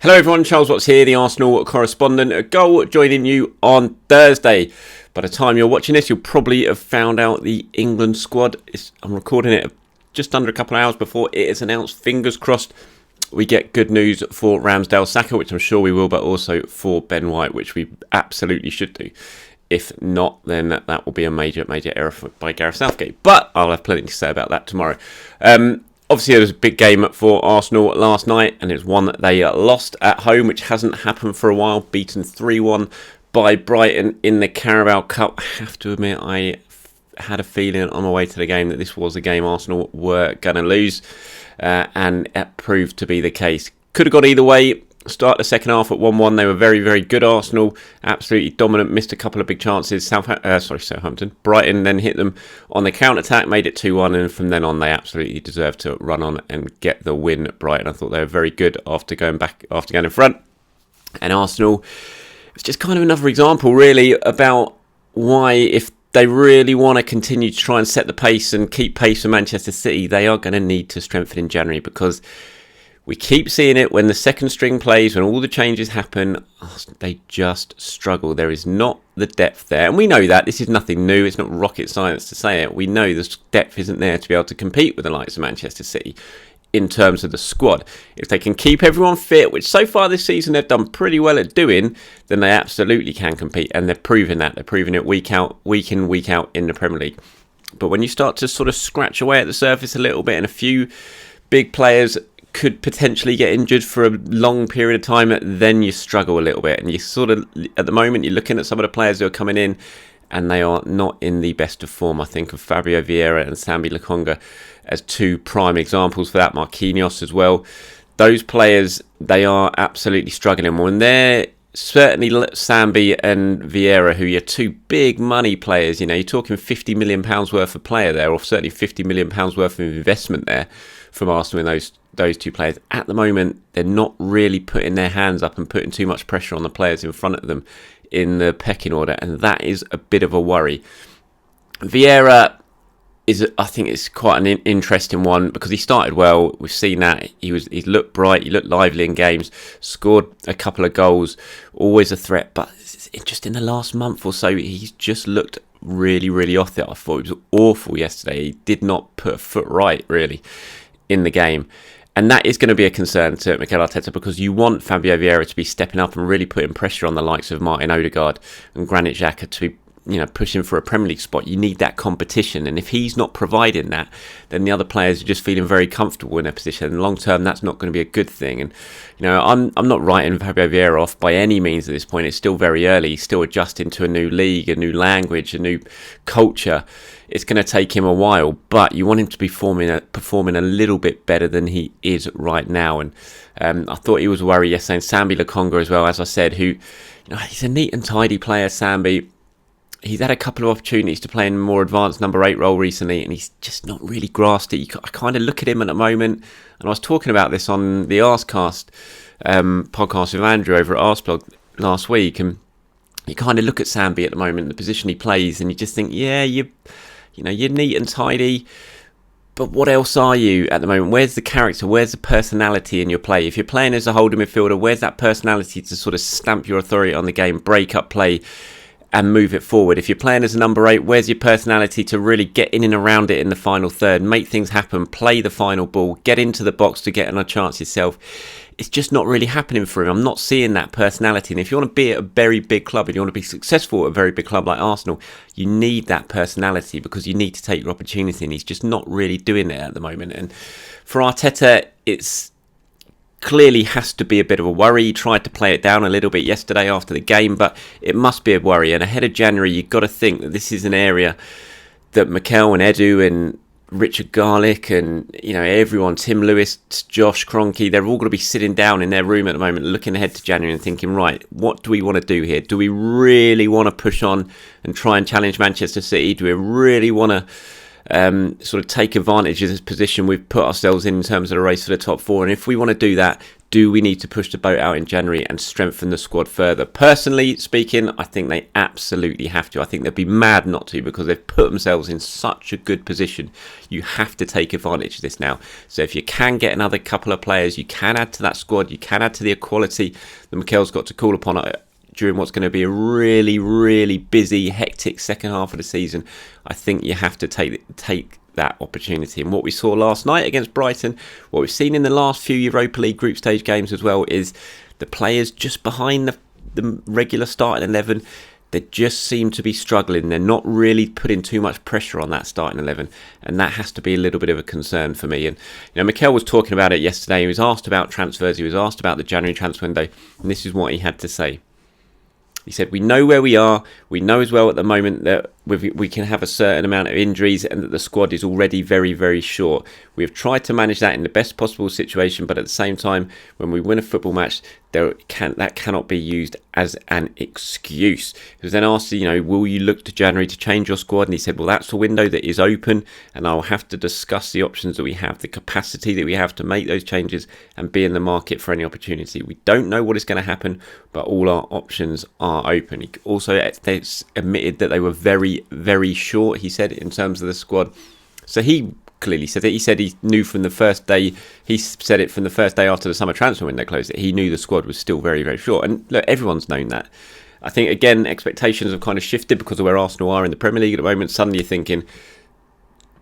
Hello everyone, Charles Watts here, the Arsenal correspondent at Goal, joining you on Thursday. By the time you're watching this, you'll probably have found out the England squad. I'm recording it just under a couple of hours before it is announced. Fingers crossed we get good news for Ramsdale Saka, which I'm sure we will, but also for Ben White, which we absolutely should do. If not, then that will be a major error by Gareth Southgate. But I'll have plenty to say about that tomorrow. Obviously, there was a big game for Arsenal last night, and it was one that they lost at home, which hasn't happened for a while. Beaten 3-1 by Brighton in the Carabao Cup. I have to admit, I had a feeling on my way to the game that this was a game Arsenal were going to lose, and it proved to be the case. Could have got either way. Start the second half at 1-1. They were very, very good. Arsenal, absolutely dominant. Missed a couple of big chances. Southampton. Brighton then hit them on the counter-attack, made it 2-1, and from then on they absolutely deserved to run on and get the win at Brighton. I thought they were very good after going in front. And Arsenal, it's just kind of another example, really, about why, if they really want to continue to try and set the pace and keep pace for Manchester City, they are going to need to strengthen in January, because we keep seeing it when the second string plays, when all the changes happen, they just struggle. There is not the depth there. And we know that. This is nothing new. It's not rocket science to say it. We know the depth isn't there to be able to compete with the likes of Manchester City in terms of the squad. If they can keep everyone fit, which so far this season they've done pretty well at doing, then they absolutely can compete. And they're proving that. They're proving it week in, week out in the Premier League. But when you start to sort of scratch away at the surface a little bit, and a few big players could potentially get injured for a long period of time, then you struggle a little bit. And you sort of, at the moment, you're looking at some of the players who are coming in and they are not in the best of form. I think of Fabio Vieira and Sambi as two prime examples for that. Marquinhos as well. Those players, they are absolutely struggling. When they're certainly Sambi and Vieira, who are two big money players, you're talking £50 million worth of player there, or certainly £50 million worth of investment there from Arsenal in those two players. At the moment, they're not really putting their hands up and putting too much pressure on the players in front of them in the pecking order, and that is a bit of a worry. Vieira I think it's quite an interesting one, because he started well. We've seen that he looked bright, he looked lively in games, scored a couple of goals, always a threat. But just in the last month or so, he's just looked really, really off it. I thought he was awful yesterday. He did not put a foot right, really, in the game. And that is going to be a concern to Mikel Arteta, because you want Fabio Vieira to be stepping up and really putting pressure on the likes of Martin Odegaard and Granit Xhaka to be pushing for a Premier League spot. You need that competition, and if he's not providing that, then the other players are just feeling very comfortable in their position, and long term that's not going to be a good thing. And I'm not writing Fabio Vieira off by any means at this point. It's still very early. He's still adjusting to a new league, a new language, a new culture. It's going to take him a while, but you want him to be performing a little bit better than he is right now. And I thought he was a worry yesterday. And Sambi Lokonga as well, as I said, who he's a neat and tidy player. Sambi, he's had a couple of opportunities to play in a more advanced number 8 role recently, and he's just not really grasped it. I kind of look at him at the moment, and I was talking about this on the Arscast podcast with Andrew over at Arsblog last week, and you kind of look at Sambi at the moment, the position he plays, and you just think, yeah, you're neat and tidy, but what else are you at the moment? Where's the character? Where's the personality in your play? If you're playing as a holding midfielder, where's that personality to sort of stamp your authority on the game, break up play, and move it forward? If you're playing as a number 8, where's your personality to really get in and around it in the final third, make things happen, play the final ball, get into the box to get on a chance yourself? It's just not really happening for him. I'm not seeing that personality. And if you want to be at a very big club and you want to be successful at a very big club like Arsenal, you need that personality, because you need to take your opportunity, and he's just not really doing it at the moment. And for Arteta, it's clearly has to be a bit of a worry. He tried to play it down a little bit yesterday after the game, but it must be a worry. And ahead of January, you've got to think that this is an area that Mikel and Edu and Richard Garlick and everyone, Tim Lewis, Josh Kroenke, they're all going to be sitting down in their room at the moment, looking ahead to January and thinking, right, what do we want to do here? Do we really want to push on and try and challenge Manchester City? Do we really want to sort of take advantage of this position we've put ourselves in terms of the race for the top 4? And if we want to do that, Do we need to push the boat out in January and strengthen the squad further? Personally speaking, I think they absolutely have to. I think they'd be mad not to, because they've put themselves in such a good position. You have to take advantage of this now. So if you can get another couple of players, you can add to that squad, you can add to the equality that Mikel's got to call upon during what's going to be a really, really busy, hectic second half of the season. I think you have to take that opportunity. And what we saw last night against Brighton, what we've seen in the last few Europa League group stage games as well, is the players just behind the regular starting 11, they just seem to be struggling. They're not really putting too much pressure on that starting 11, and that has to be a little bit of a concern for me. And Mikel was talking about it yesterday. He was asked about transfers, he was asked about the January transfer window, and this is what he had to say. He said, we know where we are. We know as well at the moment that we can have a certain amount of injuries and that the squad is already very, very short. We have tried to manage that in the best possible situation, but at the same time, when we win a football match, that cannot be used as an excuse. He was then asked, will you look to January to change your squad? And he said, well, that's a window that is open, and I'll have to discuss the options that we have, the capacity that we have to make those changes and be in the market for any opportunity. We don't know what is going to happen, but all our options are open. He also admitted that they were very, very short, he said, in terms of the squad. So he clearly said it. He said he knew from the first day, he said it from the first day after the summer transfer window closed, that he knew the squad was still very, very short. And look, everyone's known that. I think, again, expectations have kind of shifted because of where Arsenal are in the Premier League at the moment. Suddenly you're thinking,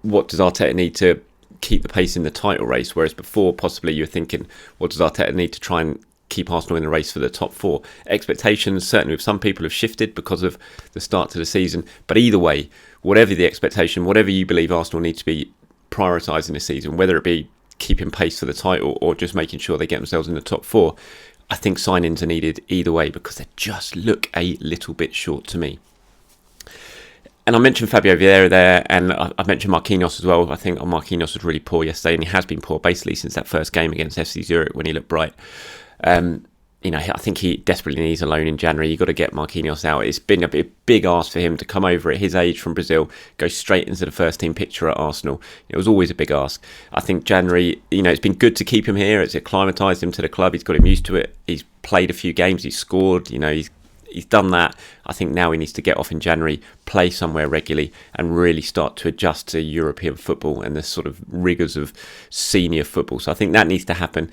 what does Arteta need to keep the pace in the title race? Whereas before, possibly you're thinking, what does Arteta need to try and keep Arsenal in the race for the top four? Expectations, certainly with some people, have shifted because of the start to the season. But either way, whatever the expectation, whatever you believe Arsenal need to be prioritising this season, whether it be keeping pace for the title or just making sure they get themselves in the top four, I think signings are needed either way, because they just look a little bit short to me. And I mentioned Fabio Vieira there, and I mentioned Marquinhos as well. I think Marquinhos was really poor yesterday, and he has been poor basically since that first game against FC Zurich when he looked bright. I think he desperately needs a loan in January. You've got to get Marquinhos out. It's been a big ask for him to come over at his age from Brazil, go straight into the first team picture at Arsenal. It was always a big ask. I think January, it's been good to keep him here. It's acclimatised him to the club. He's got him used to it. He's played a few games. He's scored. He's done that. I think now he needs to get off in January, play somewhere regularly, and really start to adjust to European football and the sort of rigours of senior football. So I think that needs to happen.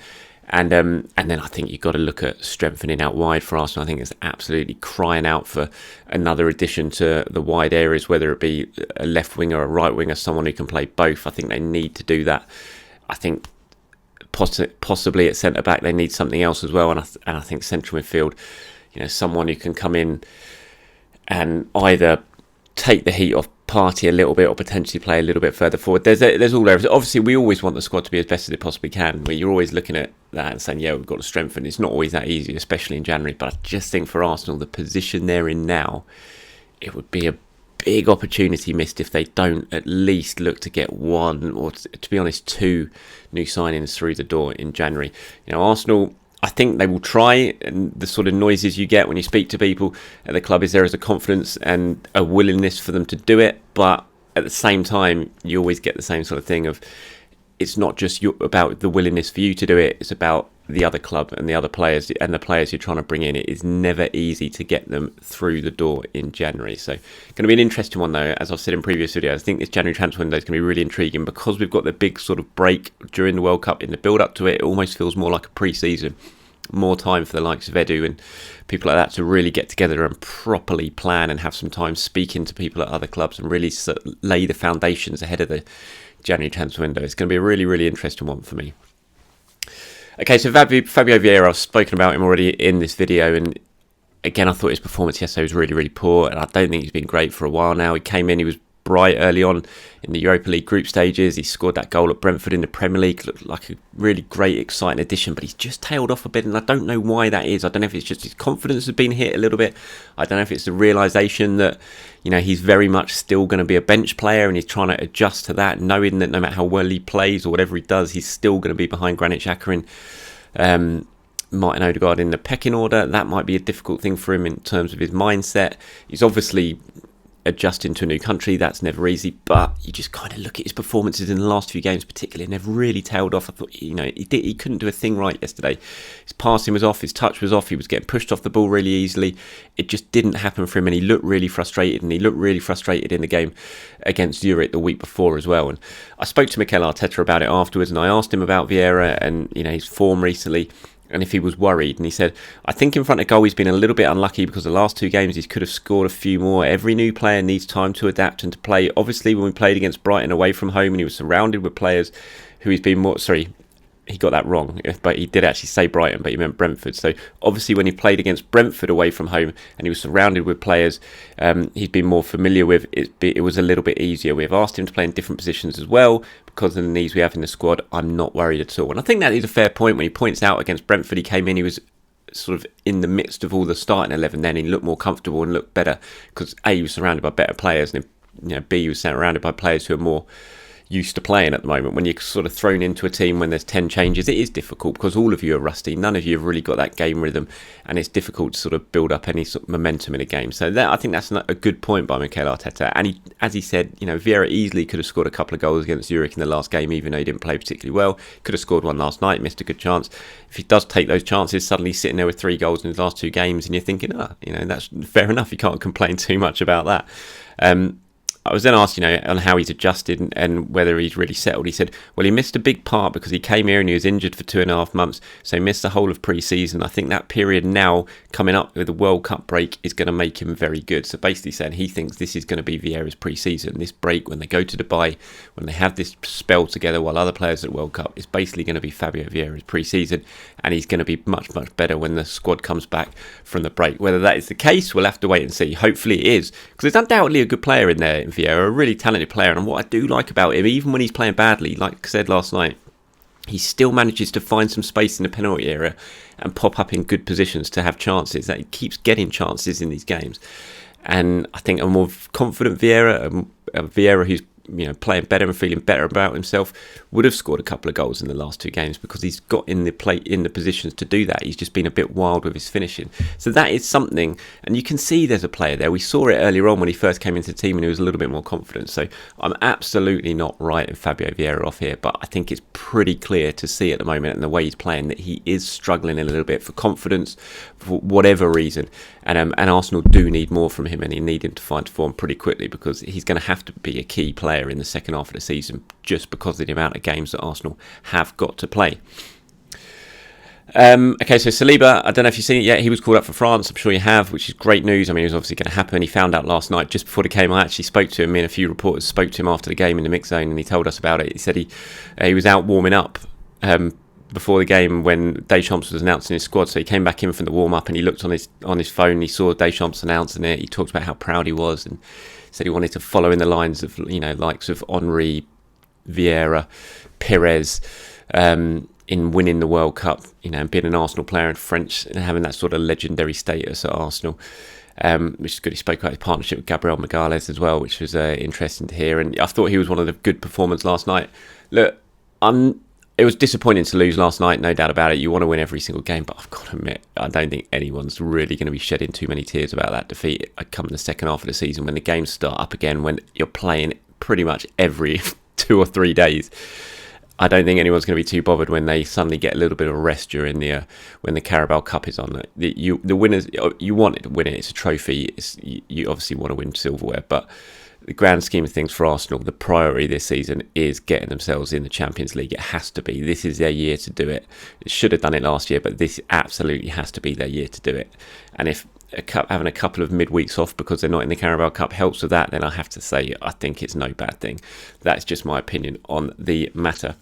And then I think you've got to look at strengthening out wide for Arsenal. I think it's absolutely crying out for another addition to the wide areas, whether it be a left winger or a right winger, someone who can play both. I think they need to do that. I think possibly at centre-back they need something else as well. And I think central midfield, someone who can come in and either take the heat off Partey a little bit or potentially play a little bit further forward. There's all areas. Obviously, we always want the squad to be as best as it possibly can. You're always looking at that and saying, yeah, we've got to strengthen. It's not always that easy, especially in January. But I just think for Arsenal, the position they're in now, it would be a big opportunity missed if they don't at least look to get one or, to be honest, two new signings through the door in January. Arsenal, I think they will try, and the sort of noises you get when you speak to people at the club is there is a confidence and a willingness for them to do it, but at the same time you always get the same sort of thing of it's not just about the willingness for you to do it, it's about the other club and the other players and the players you're trying to bring in. It is never easy to get them through the door in January. So going to be an interesting one though, as I've said in previous videos. I think this January transfer window is going to be really intriguing because we've got the big sort of break during the World Cup. In the build up to it, it almost feels more like a pre-season, more time for the likes of Edu and people like that to really get together and properly plan and have some time speaking to people at other clubs and really lay the foundations ahead of the January transfer window. It's going to be a really, really interesting one for me. Okay, so Fabio Vieira, I've spoken about him already in this video, and again, I thought his performance yesterday was really, really poor, and I don't think he's been great for a while now. He came in, he was bright early on in the Europa League group stages. He scored that goal at Brentford in the Premier League, looked like a really great, exciting addition, but he's just tailed off a bit, and I don't know why that is. I don't know if it's just his confidence has been hit a little bit. I don't know if it's the realisation that, he's very much still going to be a bench player, and he's trying to adjust to that, knowing that no matter how well he plays or whatever he does, he's still going to be behind Granit Xhaka and Martin Odegaard in the pecking order. That might be a difficult thing for him in terms of his mindset. He's obviously adjusting to a new country, that's never easy, but you just kind of look at his performances in the last few games particularly, and they've really tailed off. I thought, he couldn't do a thing right yesterday. His passing was off, his touch was off, he was getting pushed off the ball really easily. It just didn't happen for him, and he looked really frustrated, and he looked really frustrated in the game against Zurich the week before as well. And I spoke to Mikel Arteta about it afterwards, and I asked him about Vieira and his form recently, and if he was worried. And he said, I think in front of goal he's been a little bit unlucky because the last 2 games he could have scored a few more. Every new player needs time to adapt and to play. Obviously, when we played against Brighton away from home and he was surrounded with players who he's been more... Sorry, he got that wrong, but he did actually say Brighton, but he meant Brentford. So obviously when he played against Brentford away from home and he was surrounded with players he's been more familiar with, it was a little bit easier. We've asked him to play in different positions as well because of the needs we have in the squad. I'm not worried at all. And I think that is a fair point when he points out against Brentford, he came in, he was sort of in the midst of all the starting 11 then, he looked more comfortable and looked better because A, he was surrounded by better players, and B, he was surrounded by players who are more used to playing at the moment. When you're sort of thrown into a team when there's 10 changes, it is difficult because all of you are rusty. None of you have really got that game rhythm, and it's difficult to sort of build up any sort of momentum in a game. So I think that's a good point by Mikel Arteta. And as he said, Vieira easily could have scored a couple of goals against Zurich in the last game, even though he didn't play particularly well. Could have scored one last night, missed a good chance. If he does take those chances, suddenly sitting there with 3 goals in his last 2 games, and you're thinking, that's fair enough. You can't complain too much about that. I was then asked, on how he's adjusted and whether he's really settled. He said, well, he missed a big part because he came here and he was injured for 2.5 months. So he missed the whole of pre-season. I think that period now coming up with the World Cup break is going to make him very good. So basically saying he thinks this is going to be Vieira's pre-season. This break, when they go to Dubai, when they have this spell together while other players at World Cup, is basically going to be Fabio Vieira's pre-season. And he's going to be much, much better when the squad comes back from the break. Whether that is the case, we'll have to wait and see. Hopefully it is, because there's undoubtedly a good player in there, Vieira, a really talented player. And what I do like about him, even when he's playing badly, like I said last night, he still manages to find some space in the penalty area and pop up in good positions to have chances. That he keeps getting chances in these games. And I think a more confident Vieira, a Vieira who's playing better and feeling better about himself, would have scored a couple of goals in the last 2 games because he's got in the positions to do that. He's just been a bit wild with his finishing. So that is something, and you can see there's a player there. We saw it earlier on when he first came into the team and he was a little bit more confident. So I'm absolutely not writing Fabio Vieira off here, but I think it's pretty clear to see at the moment and the way he's playing that he is struggling a little bit for confidence for whatever reason. And Arsenal do need more from him, and they need him to find form pretty quickly because he's going to have to be a key player in the second half of the season just because of the amount of games that Arsenal have got to play. Okay, so Saliba, I don't know if you've seen it yet. He was called up for France. I'm sure you have, which is great news. I mean, it was obviously going to happen. He found out last night just before the game. I actually spoke to him, and a few reporters spoke to him after the game in the mix zone, and he told us about it. He said he was out warming up before the game when Deschamps was announcing his squad. So he came back in from the warm-up and he looked on his phone. He saw Deschamps announcing it. He talked about how proud he was and said he wanted to follow in the lines of likes of Henry, Vieira, Perez in winning the World Cup, and being an Arsenal player and French and having that sort of legendary status at Arsenal. Which is good. He spoke about his partnership with Gabriel Magalhaes as well, which was interesting to hear. And I thought he was one of the good performers last night. Look, it was disappointing to lose last night, no doubt about it. You want to win every single game, but I've got to admit, I don't think anyone's really going to be shedding too many tears about that defeat come the second half of the season when the games start up again, when you're playing pretty much every 2 or 3 days. I don't think anyone's going to be too bothered when they suddenly get a little bit of rest during when the Carabao Cup is on. The winners, you want to win it. It's a trophy. You obviously want to win silverware, but the grand scheme of things for Arsenal, the priority this season is getting themselves in the Champions League. It has to be. This is their year to do it. It should have done it last year, but this absolutely has to be their year to do it. And if having a couple of midweeks off because they're not in the Carabao Cup helps with that, then I have to say I think it's no bad thing. That's just my opinion on the matter.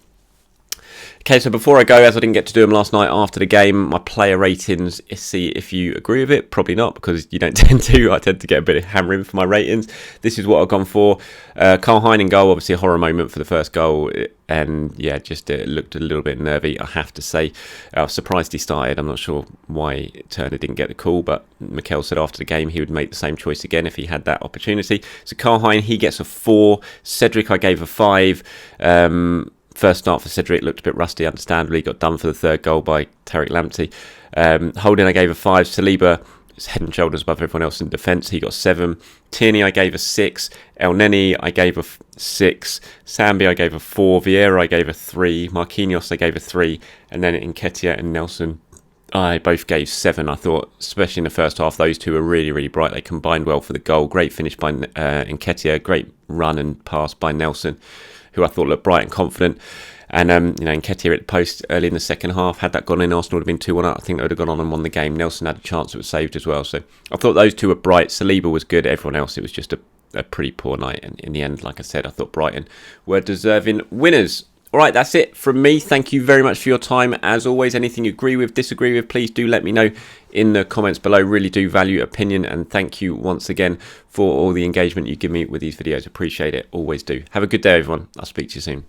Okay, so before I go, as I didn't get to do them last night after the game, my player ratings, see if you agree with it. Probably not, because you don't tend to. I tend to get a bit of hammering for my ratings. This is what I've gone for. Carl Hein in goal, obviously a horror moment for the first goal. And yeah, just it looked a little bit nervy, I have to say. I was surprised he started. I'm not sure why Turner didn't get the call, but Mikel said after the game he would make the same choice again if he had that opportunity. So Carl Hein, he gets a 4. Cedric, I gave a 5. First start for Cedric looked a bit rusty, understandably. Got done for the third goal by Tariq Lamptey. Holding, I gave a 5. Saliba is head and shoulders above everyone else in defence. He got 7. Tierney I gave a 6. El Neni I gave a 6. Sambi I gave a 4. Vieira I gave a 3. Marquinhos I gave a 3. And then Nketiah and Nelson I both gave 7. I thought, especially in the first half, those two were really, really bright. They combined well for the goal. Great finish by Nketiah. Great run and pass by Nelson, who I thought looked bright and confident. And, Nketiah at the post early in the second half. Had that gone in, Arsenal would have been 2-1 up. I think they would have gone on and won the game. Nelson had a chance that was saved as well. So I thought those two were bright. Saliba was good. Everyone else, it was just a pretty poor night. And in the end, like I said, I thought Brighton were deserving winners. All right, that's it from me. Thank you very much for your time. As always, anything you agree with, disagree with, please do let me know in the comments below. Really do value opinion, and thank you once again for all the engagement you give me with these videos. Appreciate it. Always do. Have a good day, everyone. I'll speak to you soon.